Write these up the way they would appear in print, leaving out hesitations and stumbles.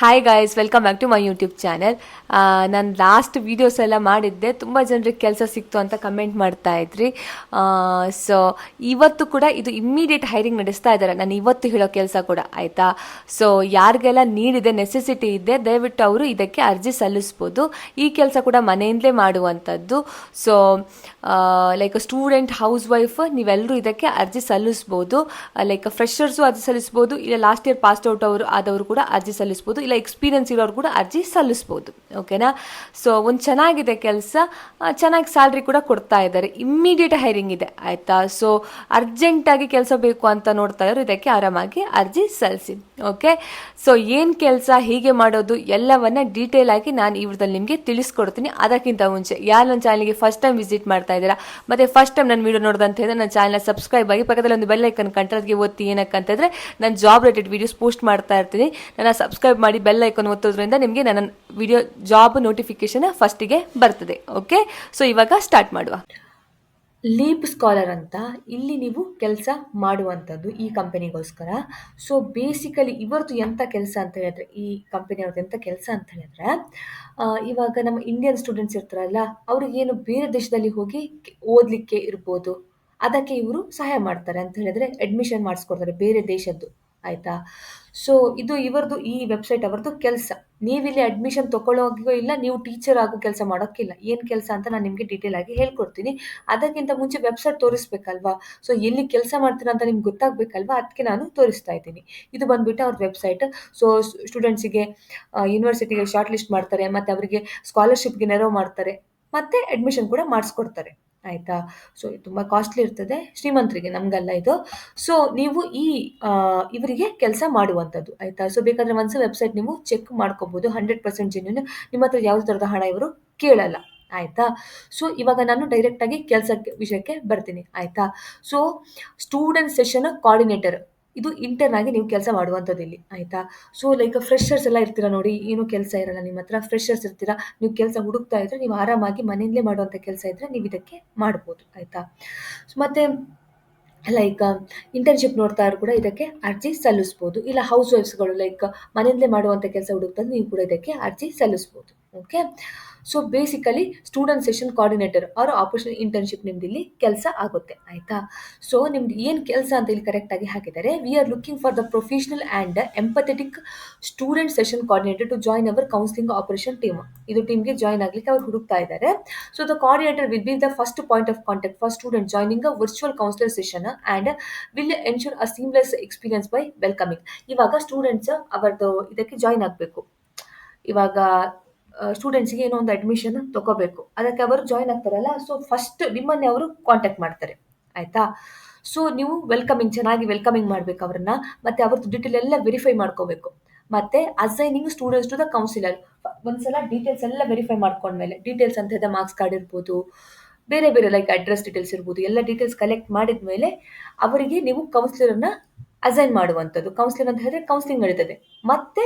Hi guys, welcome back to my YouTube channel. ನಾನು last videos ಎಲ್ಲ ಮಾಡಿದ್ದೆ, ತುಂಬ ಜನರಿಗೆ ಕೆಲಸ ಸಿಕ್ತು ಅಂತ ಕಮೆಂಟ್ ಮಾಡ್ತಾ ಇದ್ರಿ. ಸೊ ಇವತ್ತು ಕೂಡ ಇದು ಇಮ್ಮಿಡಿಯೇಟ್ ಹೈರಿಂಗ್ ನಡೆಸ್ತಾ ಇದ್ದಾರೆ. ನಾನು ಇವತ್ತು ಹೇಳೋ ಕೆಲಸ ಕೂಡ ಆಯಿತಾ. ಸೊ ಯಾರಿಗೆಲ್ಲ ನೀಡಿದೆ, ನೆಸೆಸಿಟಿ ಇದೆ, ದಯವಿಟ್ಟು ಅವರು ಇದಕ್ಕೆ ಅರ್ಜಿ ಸಲ್ಲಿಸ್ಬೋದು. ಈ ಕೆಲಸ ಕೂಡ ಮನೆಯಿಂದಲೇ ಮಾಡುವಂಥದ್ದು. So like student, house wife ನೀವೆಲ್ಲರೂ ಇದಕ್ಕೆ ಅರ್ಜಿ ಸಲ್ಲಿಸ್ಬೋದು. ಲೈಕ್ ಫ್ರೆಷರ್ಸು ಅರ್ಜಿ ಸಲ್ಲಿಸ್ಬೋದು, ಇಲ್ಲ ಲಾಸ್ಟ್ ಇಯರ್ ಪಾಸ್ಟ್ ಔಟ್ ಆದವರು ಕೂಡ ಅರ್ಜಿ ಸಲ್ಲಿಸ್ಬೋದು, ಇಲ್ಲ ಎಕ್ಸ್ಪೀರಿಯನ್ಸ್ ಇರೋರು ಕೂಡ ಅರ್ಜಿ ಸಲ್ಲಿಸ್ಬೋದು. ಓಕೆನಾ. ಸೊ ಒಂದು ಚೆನ್ನಾಗಿದೆ ಕೆಲಸ, ಚೆನ್ನಾಗಿ ಸ್ಯಾಲ್ರಿ ಕೂಡ ಕೊಡ್ತಾ ಇದ್ದಾರೆ. ಇಮ್ಮಿಡಿಯೇಟ್ ಹೈರಿಂಗ್ ಇದೆ ಆಯಿತಾ. ಸೊ ಅರ್ಜೆಂಟಾಗಿ ಕೆಲಸ ಬೇಕು ಅಂತ ನೋಡ್ತಾ ಇರೋರು ಇದಕ್ಕೆ ಆರಾಮಾಗಿ ಅರ್ಜಿ ಸಲ್ಲಿಸಿ. ಓಕೆ. ಸೊ ಏನು ಕೆಲಸ, ಹೀಗೆ ಮಾಡೋದು ಎಲ್ಲವನ್ನ ಡೀಟೇಲ್ ಆಗಿ ನಾನು ಈ ವಿಡಿಯೋದಲ್ಲಿ ನಿಮಗೆ ತಿಳಿಸ್ಕೊಡ್ತೀನಿ. ಅದಕ್ಕಿಂತ ಮುಂಚೆ ಯಾರು ನನ್ನ ಚಾನಲ್ಗೆ ಫಸ್ಟ್ ಟೈಮ್ ವಿಸಿಟ್ ಮಾಡ್ತಾ ಇದ್ದೀರಾ ಮತ್ತು ಫಸ್ಟ್ ಟೈಮ್ ನನ್ನ ವಿಡಿಯೋ ನೋಡೋದಂತ ಹೇಳಿದ್ರೆ ನನ್ನ ಚಾನಲ್ನ ಸಬ್ಸ್ಕ್ರೈಬ್ ಆಗಿ ಪಕ್ಕದಲ್ಲಿ ಒಂದು ಬೆಲ್ ಐಕನ್ ಕಂಟ್ರೋಲ್ಗೆ ಒತ್ತಿ. ಏನಕ್ಕಂತಂದರೆ ನಾನು ಜಾಬ್ ರಿಲೇಟೆಡ್ ವೀಡಿಯೋಸ್ ಪೋಸ್ಟ್ ಮಾಡ್ತಾ ಇರ್ತೀನಿ. ನನ್ನ ಸಬ್ಸ್ಕ್ರೈಬ್ ಮಾಡಿ ಬೆಲ್ ಐಕನ್ ಒತ್ತೋದ್ರಿಂದ ನಿಮಗೆ ನನ್ನ ವಿಡಿಯೋ ಜಾಬ್ ನೋಟಿಫಿಕೇಶನ್ ಫಸ್ಟಿಗೆ ಬರ್ತದೆ. ಓಕೆ. ಸೊ ಇವಾಗ ಸ್ಟಾರ್ಟ್ ಮಾಡುವ. ಲೀಪ್ ಸ್ಕಾಲರ್ ಅಂತ ಇಲ್ಲಿ ನೀವು ಕೆಲಸ ಮಾಡುವಂಥದ್ದು ಈ ಕಂಪನಿಗೋಸ್ಕರ. ಸೊ ಬೇಸಿಕಲಿ ಇವರದ್ದು ಎಂಥ ಕೆಲಸ ಅಂತ ಹೇಳಿದ್ರೆ, ಈ ಕಂಪನಿಯವ್ರದ್ದು ಎಂಥ ಕೆಲಸ ಅಂತ ಹೇಳಿದ್ರೆ, ಇವಾಗ ನಮ್ಮ ಇಂಡಿಯನ್ ಸ್ಟೂಡೆಂಟ್ಸ್ ಇರ್ತಾರಲ್ಲ, ಅವ್ರಿಗೇನು ಬೇರೆ ದೇಶದಲ್ಲಿ ಹೋಗಿ ಓದಲಿಕ್ಕೆ ಇರ್ಬೋದು, ಅದಕ್ಕೆ ಇವರು ಸಹಾಯ ಮಾಡ್ತಾರೆ. ಅಂತ ಹೇಳಿದ್ರೆ ಅಡ್ಮಿಷನ್ ಮಾಡಿಸ್ಕೊಡ್ತಾರೆ ಬೇರೆ ದೇಶದ್ದು ಆಯಿತಾ. ಸೊ ಇದು ಇವರದು, ಈ ವೆಬ್ಸೈಟ್ ಅವರದ್ದು ಕೆಲಸ. ನೀವಿಲ್ಲಿ ಅಡ್ಮಿಷನ್ ತೊಗೊಳ್ಳೋಕ್ಕೂ ಇಲ್ಲ, ನೀವು ಟೀಚರ್ ಆಗೋ ಕೆಲಸ ಮಾಡೋಕ್ಕಿಲ್ಲ. ಏನು ಕೆಲಸ ಅಂತ ನಾನು ನಿಮಗೆ ಡೀಟೇಲ್ ಆಗಿ ಹೇಳ್ಕೊಡ್ತೀನಿ. ಅದಕ್ಕಿಂತ ಮುಂಚೆ ವೆಬ್ಸೈಟ್ ತೋರಿಸ್ಬೇಕಲ್ವಾ. ಸೊ ಎಲ್ಲಿ ಕೆಲಸ ಮಾಡ್ತೀರಾ ಅಂತ ನಿಮ್ಗೆ ಗೊತ್ತಾಗಬೇಕಲ್ವಾ, ಅದಕ್ಕೆ ನಾನು ತೋರಿಸ್ತಾ ಇದ್ದೀನಿ. ಇದು ಬಂದುಬಿಟ್ಟು ಅವ್ರ ವೆಬ್ಸೈಟ್. ಸೊ ಸ್ಟೂಡೆಂಟ್ಸಿಗೆ ಯೂನಿವರ್ಸಿಟಿಗೆ ಶಾರ್ಟ್ ಲಿಸ್ಟ್ ಮಾಡ್ತಾರೆ, ಮತ್ತು ಅವರಿಗೆ ಸ್ಕಾಲರ್ಶಿಪ್ಗೆ ನೆರವು ಮಾಡ್ತಾರೆ, ಮತ್ತು ಅಡ್ಮಿಷನ್ ಕೂಡ ಮಾಡಿಸ್ಕೊಡ್ತಾರೆ ಆಯಿತಾ. ಸೊ ಇದು ತುಂಬ ಕಾಸ್ಟ್ಲಿ ಇರ್ತದೆ ಶ್ರೀಮಂತರಿಗೆ, ನಮಗಲ್ಲ ಇದು. ಸೊ ನೀವು ಈ ಇವರಿಗೆ ಕೆಲಸ ಮಾಡುವಂಥದ್ದು ಆಯಿತಾ. ಸೊ ಬೇಕಾದರೆ ಒಂದ್ಸಲ ವೆಬ್ಸೈಟ್ ನೀವು ಚೆಕ್ ಮಾಡ್ಕೋಬೋದು. 100% ಜೆನ್ಯೂನ್. ನಿಮ್ಮ ಹತ್ರ ಯಾವುದೇ ಥರದ ಹಣ ಇವರು ಕೇಳಲ್ಲ ಆಯಿತಾ. ಸೊ ಇವಾಗ ನಾನು ಡೈರೆಕ್ಟಾಗಿ ಕೆಲಸಕ್ಕೆ ವಿಷಯಕ್ಕೆ ಬರ್ತೀನಿ ಆಯಿತಾ. ಸೊ ಸ್ಟೂಡೆಂಟ್ ಸೆಷನ್ ಕೋಆರ್ಡಿನೇಟರ್, ಇದು ಇಂಟರ್ನ್ ಆಗಿ ನೀವು ಕೆಲಸ ಮಾಡುವಂಥದ್ದು ಇಲ್ಲಿ ಆಯಿತಾ. ಸೊ ಲೈಕ್ ಫ್ರೆಷರ್ಸ್ ಎಲ್ಲ ಇರ್ತೀರಾ ನೋಡಿ, ಏನೂ ಕೆಲಸ ಇರಲ್ಲ ನಿಮ್ಮ ಹತ್ರ, ಫ್ರೆಷರ್ಸ್ ಇರ್ತೀರಾ, ನೀವು ಕೆಲಸ ಹುಡುಕ್ತಾ ಇದ್ರೆ ನೀವು ಆರಾಮಾಗಿ ಮನೆಯಲ್ಲೇ ಮಾಡುವಂಥ ಕೆಲಸ ಇದ್ದರೆ ನೀವು ಇದಕ್ಕೆ ಮಾಡ್ಬೋದು ಆಯಿತಾ. ಮತ್ತು ಲೈಕ್ ಇಂಟರ್ನ್ಶಿಪ್ ನೋಡ್ತಾ ಇರೋ ಕೂಡ ಇದಕ್ಕೆ ಅರ್ಜಿ ಸಲ್ಲಿಸ್ಬೋದು. ಇಲ್ಲ ಹೌಸ್ ವೈಫ್ಸ್ಗಳು ಲೈಕ್ ಮನೆಯಲ್ಲೇ ಮಾಡುವಂಥ ಕೆಲಸ ಹುಡುಕ್ತಾರೆ, ನೀವು ಕೂಡ ಇದಕ್ಕೆ ಅರ್ಜಿ ಸಲ್ಲಿಸ್ಬೋದು. Okay. So basically student session coordinator ಅವರ ಆಪರೇಷನಲ್ ಇಂಟರ್ನ್ಶಿಪ್ ನಿಮ್ದು ಇಲ್ಲಿ ಕೆಲಸ ಆಗುತ್ತೆ ಆಯಿತಾ. ಸೊ ನಿಮ್ದು ಏನು ಕೆಲಸ ಅಂತ ಇಲ್ಲಿ ಕರೆಕ್ಟಾಗಿ ಹಾಕಿದ್ದಾರೆ. We are looking for the professional and empathetic student session coordinator to join our counselling operation team. ಇದು ಟೀಮ್ಗೆ ಜಾಯಿನ್ ಆಗಲಿಕ್ಕೆ ಅವ್ರು ಹುಡುಕ್ತಾ ಇದ್ದಾರೆ. So the coordinator will be the first point of contact for student joining a virtual counsellor session and will ensure a seamless experience by welcoming. ಇವಾಗ students ಅವರದ್ದು ಇದಕ್ಕೆ join ಆಗಬೇಕು. ಇವಾಗ ಸ್ಟೂಡೆಂಟ್ಸಿಗೆ ಏನೋ ಒಂದು ಅಡ್ಮಿಷನ್ ತೊಗೋಬೇಕು, ಅದಕ್ಕೆ ಅವರು ಜಾಯಿನ್ ಆಗ್ತಾರಲ್ಲ. ಸೊ ಫಸ್ಟ್ ನಿಮ್ಮನ್ನೇ ಅವರು ಕಾಂಟ್ಯಾಕ್ಟ್ ಮಾಡ್ತಾರೆ ಆಯಿತಾ. ಸೊ ನೀವು ಚೆನ್ನಾಗಿ ವೆಲ್ಕಮಿಂಗ್ ಮಾಡಬೇಕು ಅವ್ರನ್ನ, ಮತ್ತು ಅವ್ರದ್ದು ಡೀಟೇಲ್ ಎಲ್ಲ ವೆರಿಫೈ ಮಾಡ್ಕೋಬೇಕು. ಮತ್ತು assigning students to the counsellor, ಒಂದ್ಸಲ ಡೀಟೇಲ್ಸ್ ಎಲ್ಲ ವೆರಿಫೈ ಮಾಡ್ಕೊಂಡ್ಮೇಲೆ, ಡೀಟೇಲ್ಸ್ ಅಂತ ಹೇಳಿದ್ರೆ ಮಾರ್ಕ್ಸ್ ಕಾರ್ಡ್ ಇರ್ಬೋದು, ಬೇರೆ ಬೇರೆ ಲೈಕ್ ಅಡ್ರೆಸ್ ಡೀಟೇಲ್ಸ್ ಇರ್ಬೋದು, ಎಲ್ಲ ಡೀಟೇಲ್ಸ್ ಕಲೆಕ್ಟ್ ಮಾಡಿದ ಮೇಲೆ ಅವರಿಗೆ ನೀವು ಕೌನ್ಸಿಲರನ್ನು ಅಸೈನ್ ಮಾಡುವಂಥದ್ದು. ಕೌನ್ಸಿಲರ್ ಅಂತ ಹೇಳಿದ್ರೆ ಕೌನ್ಸಿಲಿಂಗ್ ನಡೀತದೆ, ಮತ್ತು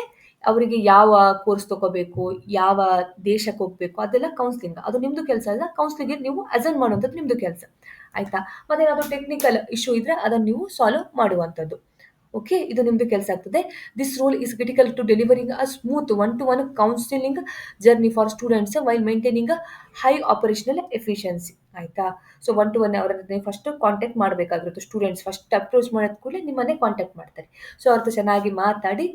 ಅವರಿಗೆ ಯಾವ ಕೋರ್ಸ್ ತೊಗೋಬೇಕು, ಯಾವ ದೇಶಕ್ಕೆ ಹೋಗಬೇಕು, ಅದೆಲ್ಲ ಕೌನ್ಸಿಲಿಂಗ್. ಅದು ನಿಮ್ಮದು ಕೆಲಸ ಅಲ್ಲ, ಕೌನ್ಸಿಲಿಂಗ್ಗೆ ನೀವು ಅಸೈನ್ ಮಾಡುವಂಥದ್ದು ನಿಮ್ಮದು ಕೆಲಸ ಆಯಿತಾ. ಮತ್ತು ಏನಾದರೂ ಟೆಕ್ನಿಕಲ್ ಇಶ್ಯೂ ಇದ್ದರೆ ಅದನ್ನು ನೀವು ಸಾಲ್ವ್ ಮಾಡುವಂಥದ್ದು. ಓಕೆ. ಇದು ನಿಮ್ಮದು ಕೆಲಸ ಆಗ್ತದೆ. This role is critical to delivering a smooth 1-to-1 counselling journey for students while maintaining a high operational efficiency ಆಯಿತಾ. ಸೊ 1-to-1 ಅವರನ್ನು ಫಸ್ಟ್ ಕಾಂಟ್ಯಾಕ್ಟ್ ಮಾಡಬೇಕಾಗಿರುತ್ತೆ. ಸ್ಟೂಡೆಂಟ್ಸ್ ಫಸ್ಟ್ ಅಪ್ರೋಚ್ ಮಾಡಿದ ಕೂಡಲೇ ನಿಮ್ಮನ್ನೇ ಕಾಂಟ್ಯಾಕ್ಟ್ ಮಾಡ್ತಾರೆ. ಸೊ ಅವ್ರದ್ದು ಚೆನ್ನಾಗಿ ಮಾತಾಡಿ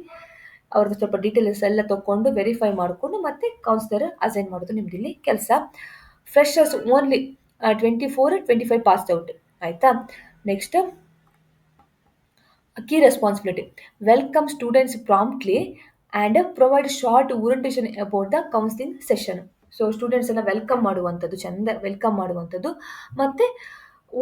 ಅವ್ರದ್ದು ಸ್ವಲ್ಪ ಡೀಟೇಲ್ಸ್ ಎಲ್ಲ ತೊಗೊಂಡು ವೆರಿಫೈ ಮಾಡಿಕೊಂಡು ಮತ್ತೆ ಕೌನ್ಸಿಲರ್ ಅಸೈನ್ ಮಾಡೋದು ನಿಮ್ದು ಇಲ್ಲಿ ಕೆಲಸ. ಫ್ರೆಷರ್ಸ್ ಓನ್ಲಿ 24-25 ಪಾಸ್ ಔಟ್ ಆಯಿತಾ. Next key responsibility, welcome students promptly and provide short orientation about the counselling session. So students ಎಲ್ಲ ವೆಲ್ಕಮ್ ಮಾಡುವಂಥದ್ದು, ಚೆಂದ ವೆಲ್ಕಮ್ ಮಾಡುವಂಥದ್ದು, ಮತ್ತು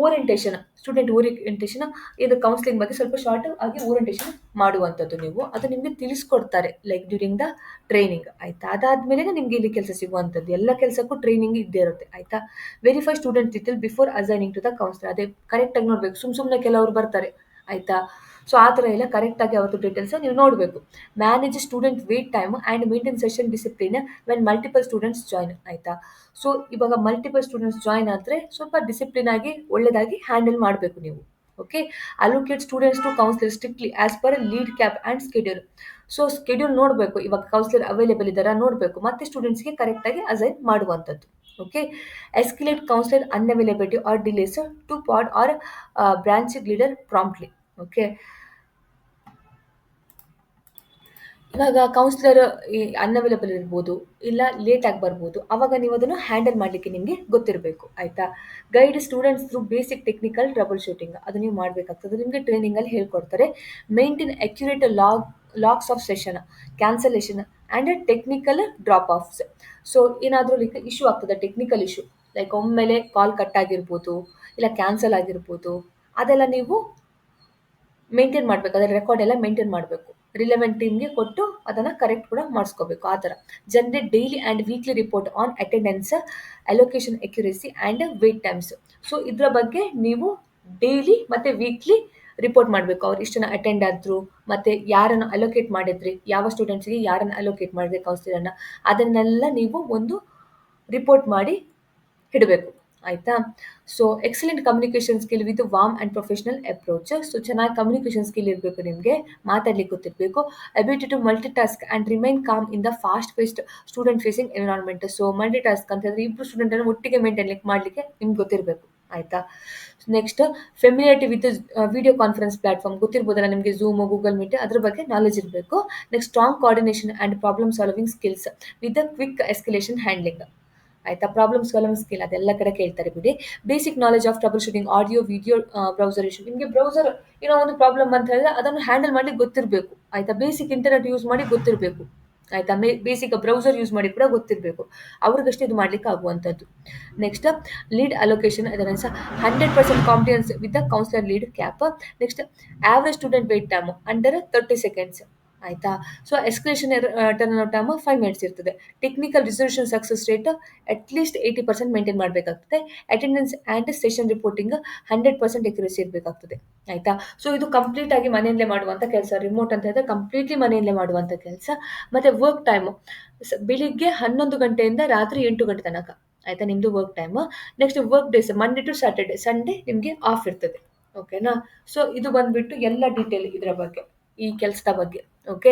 ಓರಿಯಂಟೇಷನ್, ಸ್ಟೂಡೆಂಟ್ ಓರಿಯಂಟೇಷನ್, ಇದು ಕೌನ್ಸಿಲಿಂಗ್ ಬಗ್ಗೆ ಸ್ವಲ್ಪ ಶಾರ್ಟ್ ಆಗಿ ಓರಿಯಂಟೇಷನ್ ಮಾಡುವಂಥದ್ದು ನೀವು, ಅದು ನಿಮಗೆ ತಿಳಿಸ್ಕೊಡ್ತಾರೆ ಲೈಕ್ ಡ್ಯೂರಿಂಗ್ ದ ಟ್ರೈನಿಂಗ್ ಆಯಿತಾ. ಅದಾದಮೇಲೆ ನಿಮಗೆ ಇಲ್ಲಿ ಕೆಲಸ ಸಿಗುವಂಥದ್ದು. ಎಲ್ಲ ಕೆಲಸಕ್ಕೂ ಟ್ರೈನಿಂಗ್ ಇದ್ದೇ ಇರುತ್ತೆ ಆಯಿತಾ. Verify student detail before assigning to the counsellor, ಅದೇ ಕರೆಕ್ಟಾಗಿ ನೋಡಬೇಕು. ಸುಮ್ಮನೆ ಕೆಲವರು ಬರ್ತಾರೆ ಆಯಿತಾ. ಸೊ ಆ ಥರ ಎಲ್ಲ ಕರೆಕ್ಟಾಗಿ ಅವ್ರದ್ದು ಡೀಟೇಲ್ಸ್ ನೀವು ನೋಡಬೇಕು. Manage student wait time and maintain session discipline when multiple students join ಆಯಿತಾ. ಸೊ ಇವಾಗ ಮಲ್ಟಿಪಲ್ ಸ್ಟೂಡೆಂಟ್ಸ್ ಜಾಯಿನ್ ಆದರೆ ಸ್ವಲ್ಪ ಡಿಸಿಪ್ಲಿನ್ ಆಗಿ ಒಳ್ಳೆಯದಾಗಿ ಹ್ಯಾಂಡಲ್ ಮಾಡಬೇಕು ನೀವು. Okay. Allocate students to counsellor strictly as per lead cap and schedule. So schedule ನೋಡಬೇಕು, ಇವಾಗ ಕೌನ್ಸಿಲರ್ ಅವೈಲೇಬಲ್ ಇದ್ದಾರಾ ನೋಡಬೇಕು, ಮತ್ತೆ ಸ್ಟೂಡೆಂಟ್ಸ್ಗೆ ಕರೆಕ್ಟಾಗಿ ಅಸೈನ್ ಮಾಡುವಂಥದ್ದು. Okay. Escalate counsellor unavailability or delays to pod or branch leader promptly. Okay. ಇವಾಗ ಕೌನ್ಸಿಲರ್ ಅನ್ಅವೈಲಬಲ್ ಇರ್ಬೋದು, ಇಲ್ಲ ಲೇಟಾಗಿ ಬರ್ಬೋದು, ಅವಾಗ ನೀವು ಅದನ್ನು ಹ್ಯಾಂಡಲ್ ಮಾಡಲಿಕ್ಕೆ ನಿಮಗೆ ಗೊತ್ತಿರಬೇಕು, ಆಯಿತಾ. Guide students through basic technical troubleshooting, ಅದು ನೀವು ಮಾಡಬೇಕಾಗ್ತದೆ, ನಿಮಗೆ ಟ್ರೈನಿಂಗಲ್ಲಿ ಹೇಳ್ಕೊಡ್ತಾರೆ. Maintain accurate logs of session, cancellation and technical drop offs. So ಏನಾದರೂ ಲೈಕ್ ಇಶ್ಯೂ ಆಗ್ತದೆ, ಟೆಕ್ನಿಕಲ್ ಇಶ್ಯೂ, ಲೈಕ್ ಒಮ್ಮೆಲೆ ಕಾಲ್ ಕಟ್ ಆಗಿರ್ಬೋದು, ಇಲ್ಲ ಕ್ಯಾನ್ಸಲ್ ಆಗಿರ್ಬೋದು, ಅದೆಲ್ಲ ನೀವು ಮೇಂಟೈನ್ ಮಾಡಬೇಕು, ಅದರ ರೆಕಾರ್ಡ್ ಎಲ್ಲ ಮೇಂಟೈನ್ ಮಾಡಬೇಕು, ರಿಲೆವೆಂಟ್ ಟೀಮ್ಗೆ ಕೊಟ್ಟು ಅದನ್ನು ಕರೆಕ್ಟ್ ಕೂಡ ಮಾಡಿಸ್ಕೋಬೇಕು. ಆ ಥರ generate daily and weekly report on attendance, allocation accuracy and wait times. So ಇದರ ಬಗ್ಗೆ ನೀವು ಡೈಲಿ ಮತ್ತು ವೀಕ್ಲಿ ರಿಪೋರ್ಟ್ ಮಾಡಬೇಕು. ಅವ್ರು ಇಷ್ಟನ್ನು ಅಟೆಂಡ್ ಆದರು, ಮತ್ತು ಯಾರನ್ನು ಅಲೋಕೇಟ್ ಮಾಡಿದ್ರಿ, ಯಾವ ಸ್ಟೂಡೆಂಟ್ಸ್ಗೆ ಯಾರನ್ನು ಅಲೋಕೇಟ್ ಮಾಡಿದ್ರಿ ಕೌನ್ಸಿಲರ್ನ, ಅದನ್ನೆಲ್ಲ ನೀವು ಒಂದು ರಿಪೋರ್ಟ್ ಮಾಡಿ ಇಡಬೇಕು, ಆಯಿತಾ. So excellent communication skill with warm and professional approach. So ಚೆನ್ನಾಗಿ ಕಮ್ಯುನಿಕೇಷನ್ ಸ್ಕಿಲ್ ಇರಬೇಕು, ನಿಮಗೆ ಮಾತಾಡ್ಲಿಕ್ಕೆ ಗೊತ್ತಿರಬೇಕು. Ability to multi task and remain calm in the fast paced student facing environment. So multi task ಅಂತಂದರೆ ಇಬ್ಬರು ಸ್ಟೂಡೆಂಟನ್ನು ಒಟ್ಟಿಗೆ ಮೇಂಟೈನ್ ಮಾಡಲಿಕ್ಕೆ ನಿಮ್ಗೆ ಗೊತ್ತಿರಬೇಕು, ಆಯಿತಾ. Next familiarity with video conference platform, ಗೊತ್ತಿರ್ಬೋದಲ್ಲ ನಿಮಗೆ, ಝೂಮು, ಗೂಗಲ್ ಮೀಟ್, ಅದ್ರ ಬಗ್ಗೆ ನಾಲೆಜ್ ಇರಬೇಕು. Next strong coordination and problem solving skills with quick escalation handling, ಆಯಿತಾ. ಪ್ರಾಬ್ಲಮ್ ಸಾಲ್ವಿಂಗ್ ಸ್ಕಿಲ್ ಅದೆಲ್ಲ ಕಡೆ ಕೇಳ್ತಾರೆ ಬಿಡಿ. Basic knowledge of trouble shooting, audio video browser issue, ನಿಮಗೆ ಬ್ರೌಸರ್ ಏನೋ ಒಂದು ಪ್ರಾಬ್ಲಮ್ ಅಂತ ಹೇಳಿದ್ರೆ ಅದನ್ನು ಹ್ಯಾಂಡಲ್ ಮಾಡಲಿಕ್ಕೆ ಗೊತ್ತಿರಬೇಕು, ಆಯಿತಾ. ಬೇಸಿಕ್ ಇಂಟರ್ನೆಟ್ ಯೂಸ್ ಮಾಡಿ ಗೊತ್ತಿರಬೇಕು, ಆಯಿತಾ. ಬೇಸಿಕ್ ಬ್ರೌಸರ್ ಯೂಸ್ ಮಾಡಿ ಕೂಡ ಗೊತ್ತಿರಬೇಕು, ಅವ್ರಿಗಷ್ಟೇ ಇದು ಮಾಡಲಿಕ್ಕೆ ಆಗುವಂಥದ್ದು. ನೆಕ್ಸ್ಟ್ ಲೀಡ್ ಅಲೋಕೇಶನ್, ಅದನ್ನು 100% compliance with the counsellor lead cap. Next average student wait time under 30 seconds, ಆಯಿತಾ. So escalation turn time 5 minutes ಇರ್ತದೆ. Technical resolution success rate at least 80% maintain ಮಾಡಬೇಕಾಗ್ತದೆ. Attendance and session reporting 100% accuracy ಇರಬೇಕಾಗ್ತದೆ, ಆಯಿತಾ. So ಇದು complete ಆಗಿ ಮನೆಯಲ್ಲೇ ಮಾಡುವಂಥ ಕೆಲಸ. ರಿಮೋಟ್ ಅಂತ ಹೇಳಿದ್ರೆ ಕಂಪ್ಲೀಟ್ಲಿ ಮನೆಯಲ್ಲೇ ಮಾಡುವಂಥ ಕೆಲಸ. ಮತ್ತು ವರ್ಕ್ ಟೈಮು ಬೆಳಿಗ್ಗೆ 11 ಗಂಟೆಯಿಂದ ರಾತ್ರಿ 8 ಗಂಟೆ ತನಕ, ಆಯಿತಾ, ನಿಮ್ಮದು work time. Next work days Monday to Saturday, Sunday ನಿಮಗೆ ಆಫ್ ಇರ್ತದೆ, ಓಕೆನಾ. ಸೊ ಇದು ಬಂದುಬಿಟ್ಟು ಎಲ್ಲ ಡೀಟೇಲ್ ಇದರ ಬಗ್ಗೆ, ಈ ಕೆಲಸದ ಬಗ್ಗೆ. ಓಕೆ,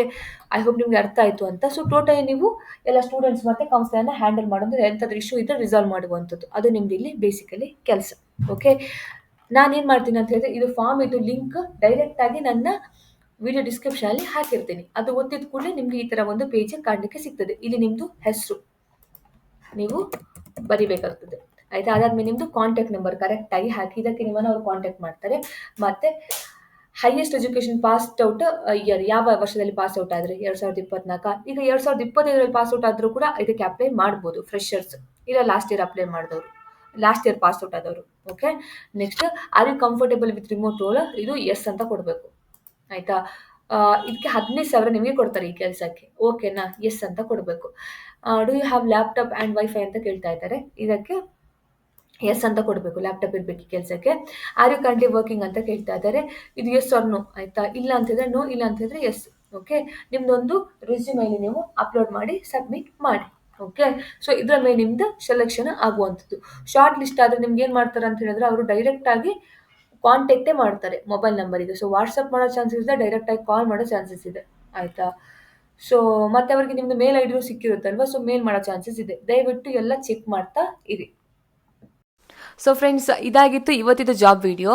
ಐ ಹೋಪ್ ನಿಮಗೆ ಅರ್ಥ ಆಯಿತು ಅಂತ. ಸೊ ಟೋಟಲಿ ನೀವು ಎಲ್ಲ ಸ್ಟೂಡೆಂಟ್ಸ್ ಮತ್ತು ಕೌನ್ಸಿಲರ್ನ ಹ್ಯಾಂಡಲ್ ಮಾಡೋದು, ಎಂಥದ್ದು ಇಶ್ಯೂ ಇದ್ದರೆ ರಿಸಾಲ್ವ್ ಮಾಡುವಂಥದ್ದು, ಅದು ನಿಮ್ದು ಇಲ್ಲಿ ಬೇಸಿಕಲಿ ಕೆಲಸ. ಓಕೆ, ನಾನೇನು ಮಾಡ್ತೀನಿ ಅಂತ ಹೇಳಿದ್ರೆ, ಇದು ಫಾರ್ಮ್, ಇದು ಲಿಂಕ್ ಡೈರೆಕ್ಟಾಗಿ ನನ್ನ ವಿಡಿಯೋ ಡಿಸ್ಕ್ರಿಪ್ಷನಲ್ಲಿ ಹಾಕಿರ್ತೀನಿ. ಅದು ಒತ್ತಿದ ಕೂಡಲೇ ನಿಮಗೆ ಈ ಥರ ಒಂದು ಪೇಜ್ ಕಾಣಲಿಕ್ಕೆ ಸಿಗ್ತದೆ. ಇಲ್ಲಿ ನಿಮ್ಮದು ಹೆಸರು ನೀವು ಬರಿಬೇಕಾಗ್ತದೆ, ಆಯಿತಾ. ಅದಾದಮೇಲೆ ನಿಮ್ಮದು ಕಾಂಟ್ಯಾಕ್ಟ್ ನಂಬರ್ ಕರೆಕ್ಟಾಗಿ ಹಾಕಿ, ಇದಕ್ಕೆ ನಿಮ್ಮನ್ನು ಅವ್ರು ಕಾಂಟ್ಯಾಕ್ಟ್ ಮಾಡ್ತಾರೆ. ಮತ್ತು highest education passed out year, ಯಾವ ವರ್ಷದಲ್ಲಿ ಪಾಸ್ ಔಟ್ ಆದರೆ 2024. ಈಗ 2025 ಪಾಸ್ ಔಟ್ ಆದರೂ ಕೂಡ ಇದಕ್ಕೆ ಅಪ್ಲೈ ಮಾಡ್ಬೋದು, ಫ್ರೆಷರ್ಸ್, ಇಲ್ಲ ಲಾಸ್ಟ್ ಇಯರ್ ಅಪ್ಲೈ ಮಾಡಿದವರು, ಲಾಸ್ಟ್ ಇಯರ್ ಪಾಸ್ ಔಟ್ ಆದವರು. Okay. Next are you comfortable with remote role, ಇದು ಎಸ್ ಅಂತ ಕೊಡಬೇಕು, ಆಯಿತಾ. ಇದಕ್ಕೆ 15,000 ನಿಮಗೆ ಕೊಡ್ತಾರೆ ಈ ಕೆಲಸಕ್ಕೆ, ಓಕೆನಾ. ಎಸ್ ಅಂತ ಕೊಡಬೇಕು. Do you have laptop and wifi ಅಂತ ಕೇಳ್ತಾ ಇದ್ದಾರೆ, ಇದಕ್ಕೆ ಎಸ್ ಅಂತ ಕೊಡಬೇಕು, ಲ್ಯಾಪ್ಟಾಪ್ ಇರಬೇಕು ಈ ಕೆಲಸಕ್ಕೆ. ಆರ್ ಯು ಕರೆಂಟ್ಲಿ ವರ್ಕಿಂಗ್ ಅಂತ ಕೇಳ್ತಾ ಇದ್ದಾರೆ, ಇದು ಎಸ್ ಆರ್ ನೋ, ಆಯಿತಾ. ಇಲ್ಲ ಅಂತಿದ್ರೆ ನೋ, ಇಲ್ಲ ಅಂತಿದ್ರೆ ಎಸ್. ಓಕೆ, ನಿಮ್ಮದೊಂದು ರೆಸ್ಯೂಮೇಲಿ ನೀವು ಅಪ್ಲೋಡ್ ಮಾಡಿ ಸಬ್ಮಿಟ್ ಮಾಡಿ. ಓಕೆ, ಸೊ ಇದರ ಮೇಲೆ ನಿಮ್ದು ಸೆಲೆಕ್ಷನ್ ಆಗುವಂಥದ್ದು. ಶಾರ್ಟ್ ಲಿಸ್ಟ್ ಆದರೆ ನಿಮ್ಗೆ ಏನು ಮಾಡ್ತಾರೆ ಅಂತ ಹೇಳಿದ್ರೆ, ಅವರು ಡೈರೆಕ್ಟಾಗಿ ಕಾಂಟ್ಯಾಕ್ಟೇ ಮಾಡ್ತಾರೆ ಮೊಬೈಲ್ ನಂಬರಿಗೆ. ಸೊ ವಾಟ್ಸಪ್ ಮಾಡೋ ಚಾನ್ಸಸ್ ಇದೆ, ಡೈರೆಕ್ಟಾಗಿ ಕಾಲ್ ಮಾಡೋ ಚಾನ್ಸಸ್ ಇದೆ, ಆಯಿತಾ. ಸೊ ಮತ್ತೆ ಅವರಿಗೆ ನಿಮ್ಮದು ಮೇಲ್ ಐ ಡಿನೂ ಸಿಕ್ಕಿರುತ್ತಲ್ವ, ಸೊ ಮೇಲ್ ಮಾಡೋ ಚಾನ್ಸಸ್ ಇದೆ. ದಯವಿಟ್ಟು ಎಲ್ಲ ಚೆಕ್ ಮಾಡ್ತಾ ಇರಿ. ಸೊ ಫ್ರೆಂಡ್ಸ್, ಇದಾಗಿತ್ತು ಇವತ್ತಿದ್ದು ಜಾಬ್ ವಿಡಿಯೋ.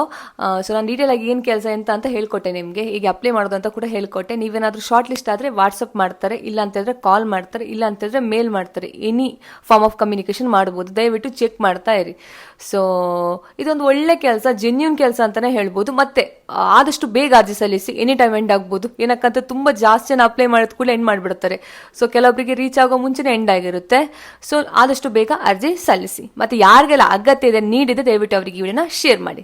ಸೊ ನಾನು ಡೀಟೇಲಾಗಿ ಏನು ಕೆಲಸ ಅಂತ ಹೇಳ್ಕೊಟ್ಟೆ ನಿಮಗೆ, ಈಗ ಅಪ್ಲೈ ಮಾಡೋದು ಅಂತ ಕೂಡ ಹೇಳ್ಕೊಟ್ಟೆ. ನೀವೇನಾದರೂ ಶಾರ್ಟ್ ಲಿಸ್ಟ್ ಆದರೆ ವಾಟ್ಸಪ್ ಮಾಡ್ತಾರೆ, ಇಲ್ಲ ಅಂತಂದರೆ ಕಾಲ್ ಮಾಡ್ತಾರೆ, ಇಲ್ಲ ಅಂತಂದರೆ ಮೇಲ್ ಮಾಡ್ತಾರೆ. ಎನಿ ಫಾರ್ಮ್ ಆಫ್ ಕಮ್ಯುನಿಕೇಷನ್ ಮಾಡ್ಬೋದು, ದಯವಿಟ್ಟು ಚೆಕ್ ಮಾಡ್ತಾ ಇರಿ. ಸೊ ಇದೊಂದು ಒಳ್ಳೆ ಕೆಲಸ, ಜೆನ್ಯೂನ್ ಕೆಲಸ ಅಂತಲೇ ಹೇಳ್ಬೋದು. ಮತ್ತೆ ಆದಷ್ಟು ಬೇಗ ಅರ್ಜಿ ಸಲ್ಲಿಸಿ, ಎನಿ ಟೈಮ್ ಎಂಡ್ ಆಗ್ಬೋದು. ಏನಕ್ಕಂತ ತುಂಬ ಜಾಸ್ತಿ ಜನ ಅಪ್ಲೈ ಮಾಡಿದ ಕೂಡ ಎಂಡ್ ಮಾಡಿಬಿಡ್ತಾರೆ. ಸೊ ಕೆಲವೊಬ್ಬರಿಗೆ ರೀಚ್ ಆಗೋ ಮುಂಚೆನೇ ಎಂಡ್ ಆಗಿರುತ್ತೆ. ಸೊ ಆದಷ್ಟು ಬೇಗ ಅರ್ಜಿ ಸಲ್ಲಿಸಿ. ಮತ್ತು ಯಾರಿಗೆಲ್ಲ ಅಗತ್ಯ ಇದೆ, ನೀಡಿದೆ, ದಯವಿಟ್ಟು ಅವರಿಗೆ ಈ ವಿಡಿಯೋನ ಶೇರ್ ಮಾಡಿ.